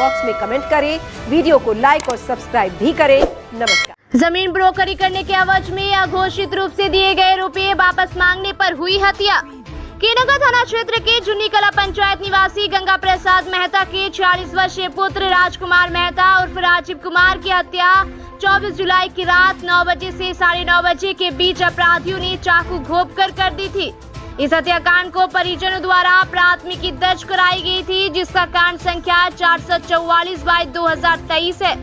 Box में comment करें, video को लाइक और सब्सक्राइब भी करें। नमस्कार। जमीन ब्रोकरी करने के एवज में अघोषित रूप से दिए गए रुपए वापस मांगने पर हुई हत्या। केनगर थाना क्षेत्र के झुन्नी कला पंचायत निवासी गंगा प्रसाद मेहता के 40 वर्षीय पुत्र राजकुमार मेहता उर्फ राजीव कुमार की हत्या 24 जुलाई की रात 9 बजे से 9:30 बजे के बीच अपराधियों ने चाकू घोंपकर कर दी थी। इस हत्याकांड को परिजनों द्वारा प्राथमिकी दर्ज कराई गई थी, जिसका कांड संख्या 444/2023 है,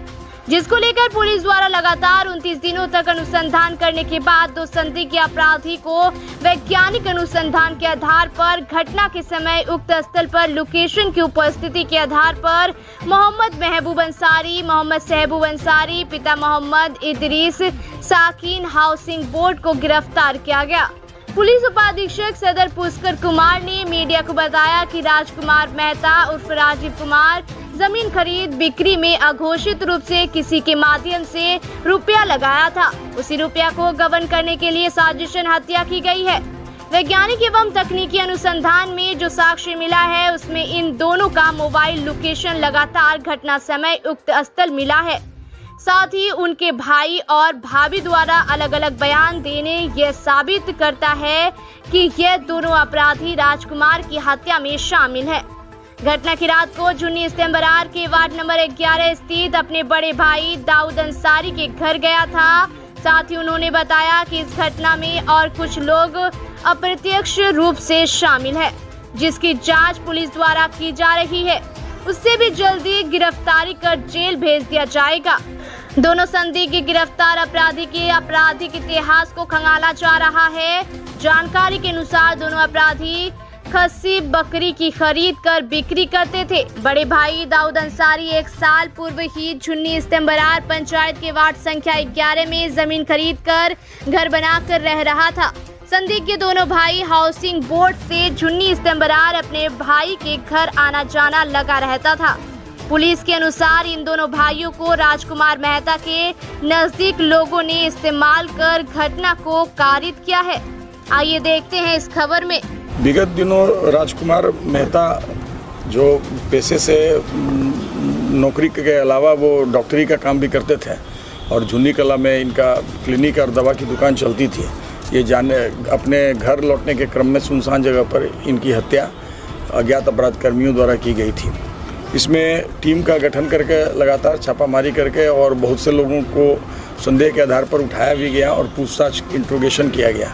जिसको लेकर पुलिस द्वारा लगातार 29 दिनों तक अनुसंधान करने के बाद 2 संदिग्ध अपराधी को वैज्ञानिक अनुसंधान के आधार पर घटना के समय उक्त स्थल पर लोकेशन की उपस्थिति के आधार पर मोहम्मद महबूब अंसारी, मोहम्मद सहबूब अंसारी, पिता मोहम्मद इदरीस साकिन हाउसिंग बोर्ड को गिरफ्तार किया गया। पुलिस उपाधीक्षक सदर पुष्कर कुमार ने मीडिया को बताया कि राजकुमार मेहता उर्फ राजीव कुमार जमीन खरीद बिक्री में अघोषित रूप से किसी के माध्यम से रुपया लगाया था। उसी रुपया को गबन करने के लिए साजिशन हत्या की गई है। वैज्ञानिक एवं तकनीकी अनुसंधान में जो साक्ष्य मिला है, उसमें इन दोनों का मोबाइल लोकेशन लगातार घटना समय उक्त स्थल मिला है। साथ ही उनके भाई और भाभी द्वारा अलग अलग बयान देने यह साबित करता है कि यह दोनों अपराधी राजकुमार की हत्या में शामिल है। घटना की रात को झुन्नी इस्तेंबरार के वार्ड नंबर 11 स्थित अपने बड़े भाई दाऊद अंसारी के घर गया था। साथ ही उन्होंने बताया कि इस घटना में और कुछ लोग अप्रत्यक्ष रूप से शामिल है, जिसकी जांच पुलिस द्वारा की जा रही है। उससे भी जल्दी गिरफ्तारी कर जेल भेज दिया जाएगा। दोनों संदिग्ध गिरफ्तार अपराधी के आपराधिक इतिहास को खंगाला जा रहा है। जानकारी के अनुसार दोनों अपराधी खस्सी बकरी की खरीद कर बिक्री करते थे। बड़े भाई दाऊद अंसारी 1 साल पूर्व ही झुन्नी इस्तेंबरार पंचायत के वार्ड संख्या 11 में जमीन खरीद कर घर बनाकर रह रहा था। संदिग्ध दोनों भाई हाउसिंग बोर्ड से झुन्नी इस्तेंबरार अपने भाई के घर आना जाना लगा रहता था। पुलिस के अनुसार इन दोनों भाइयों को राजकुमार मेहता के नजदीक लोगों ने इस्तेमाल कर घटना को कारित किया है। आइए देखते हैं इस खबर में। विगत दिनों राजकुमार मेहता जो पेशे से नौकरी के अलावा वो डॉक्टरी का काम भी करते थे और झुन्नी कला में इनका क्लिनिक और दवा की दुकान चलती थी। ये जाने अपने घर लौटने के क्रम में सुनसान जगह पर इनकी हत्या अज्ञात अपराध कर्मियों द्वारा की गई थी। इसमें टीम का गठन करके लगातार छापामारी करके और बहुत से लोगों को संदेह के आधार पर उठाया भी गया और पूछताछ इंट्रोगेशन किया गया।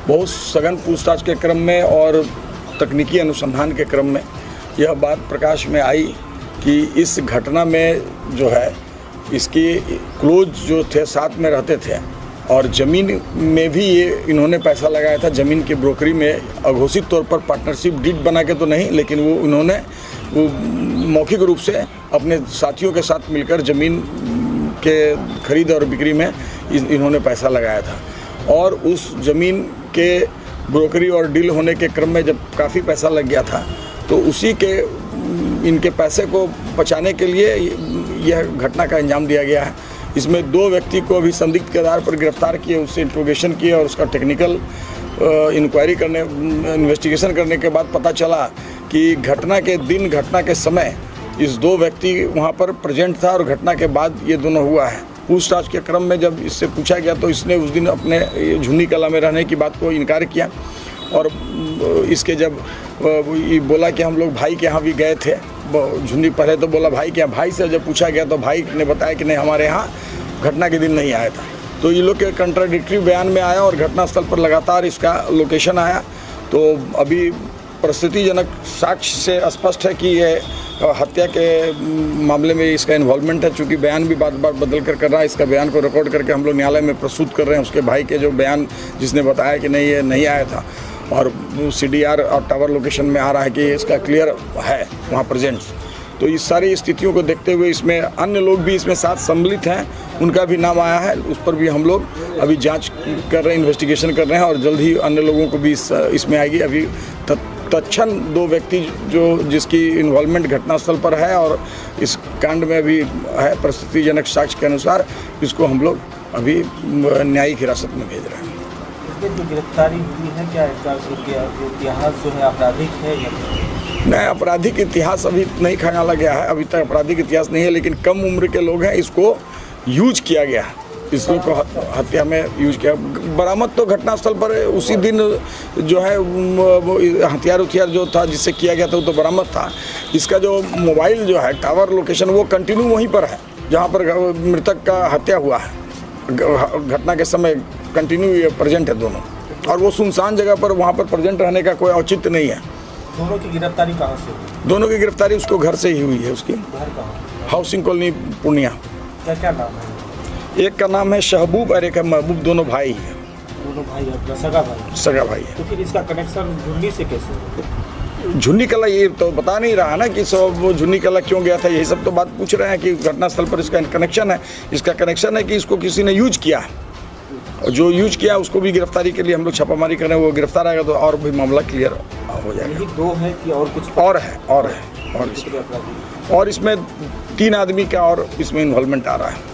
बहुत सघन पूछताछ के क्रम में और तकनीकी अनुसंधान के क्रम में यह बात प्रकाश में आई कि इस घटना में जो है इसकी क्लोज जो थे साथ में रहते थे और ज़मीन में भी ये इन्होंने पैसा लगाया था। ज़मीन की ब्रोकरी में अघोषित तौर पर पार्टनरशिप डीड बना के तो नहीं, लेकिन उन्होंने मौखिक रूप से अपने साथियों के साथ मिलकर ज़मीन के खरीद और बिक्री में इन्होंने पैसा लगाया था। और उस ज़मीन के ब्रोकरी और डील होने के क्रम में जब काफ़ी पैसा लग गया था, तो उसी के इनके पैसे को बचाने के लिए यह घटना का अंजाम दिया गया है। इसमें 2 व्यक्ति को अभी संदिग्ध के आधार पर गिरफ्तार किए, उससे इंट्रोगेशन किए और उसका टेक्निकल इंक्वायरी करने इन्वेस्टिगेशन करने के बाद पता चला कि घटना के दिन घटना के समय इस 2 व्यक्ति वहां पर प्रेजेंट था और घटना के बाद ये दोनों हुआ है। पूछताछ के क्रम में जब इससे पूछा गया तो इसने उस दिन अपने झुन्नी कला में रहने की बात को इनकार किया और इसके जब ये बोला कि हम लोग भाई के यहाँ भी गए थे झुन्नी, पहले तो बोला भाई के यहाँ, भाई से जब पूछा गया तो भाई ने बताया कि नहीं हमारे यहाँ घटना के दिन नहीं आया था। तो ये लोग के कंट्राडिक्टरी बयान में आया और घटनास्थल पर लगातार इसका लोकेशन आया। तो अभी परिस्थितिजनक साक्ष्य से स्पष्ट है कि ये हत्या के मामले में इसका इन्वॉल्वमेंट है। चूँकि बयान भी बार बार बदल कर रहा है, इसका बयान को रिकॉर्ड करके हम लोग न्यायालय में प्रस्तुत कर रहे हैं। उसके भाई के जो बयान जिसने बताया कि नहीं ये नहीं आया था और CDR और टावर लोकेशन में आ रहा है कि इसका क्लियर है वहाँ प्रेजेंट्स। तो इस सारी स्थितियों को देखते हुए इसमें अन्य लोग भी इसमें साथ सम्मिलित हैं, उनका भी नाम आया है। उस पर भी हम लोग अभी जांच कर रहे हैं, इन्वेस्टिगेशन कर रहे हैं और जल्द ही अन्य लोगों को भी इसमें आएगी। अभी तत्क्षण 2 व्यक्ति जिसकी इन्वॉल्वमेंट घटनास्थल पर है और इस कांड में अभी है परिस्थितिजनक साक्ष्य के अनुसार, इसको हम लोग अभी न्यायिक हिरासत में भेज रहे हैं। जो गिरफ्तारी हुई है क्या इसका इतिहास जो है आपराधिक है या नहीं, आपराधिक इतिहास अभी नहीं खंगाला गया है, अभी तक आपराधिक इतिहास नहीं है, लेकिन कम उम्र के लोग हैं, इसको यूज किया गया, इस लोग को हत्या में यूज किया। बरामद तो घटनास्थल पर उसी दिन जो है वो हथियार जो था जिससे किया गया था वो तो बरामद था। इसका जो मोबाइल जो है टावर लोकेशन वो कंटिन्यू वहीं पर है जहाँ पर मृतक का हत्या हुआ है, घटना के समय कंटिन्यू प्रेजेंट है दोनों, और वो सुनसान जगह पर वहाँ पर प्रेजेंट रहने का कोई औचित्य नहीं है। दोनों की गिरफ्तारी कहाँ से हुई? दोनों की गिरफ्तारी उसको घर से ही हुई है। उसकी घर कहाँ? Housing colony Purnia. क्या क्या नाम है? एक का नाम है शहबूब और एक है महबूब, दोनों भाई हैं। दोनों भाई अपना सगा भाई? सगा भाई है। तो फिर इसका कनेक्शन झुंडी से कैसे हुआ? झुन्नी कला ये तो बता नहीं रहा ना कि सब वो झुन्नी कला क्यों गया था, यही सब तो बात पूछ रहे हैं कि घटनास्थल पर इसका कनेक्शन है। इसका कनेक्शन है कि इसको किसी ने यूज किया है, और जो यूज किया उसको भी गिरफ्तारी के लिए हम लोग छापामारी कर रहे हैं। वो गिरफ्तार आएगा तो और भी मामला क्लियर हो जाएगा। यही दो है कि और कुछ? और इसमें 3 आदमी का और इसमें इन्वॉल्वमेंट आ रहा है।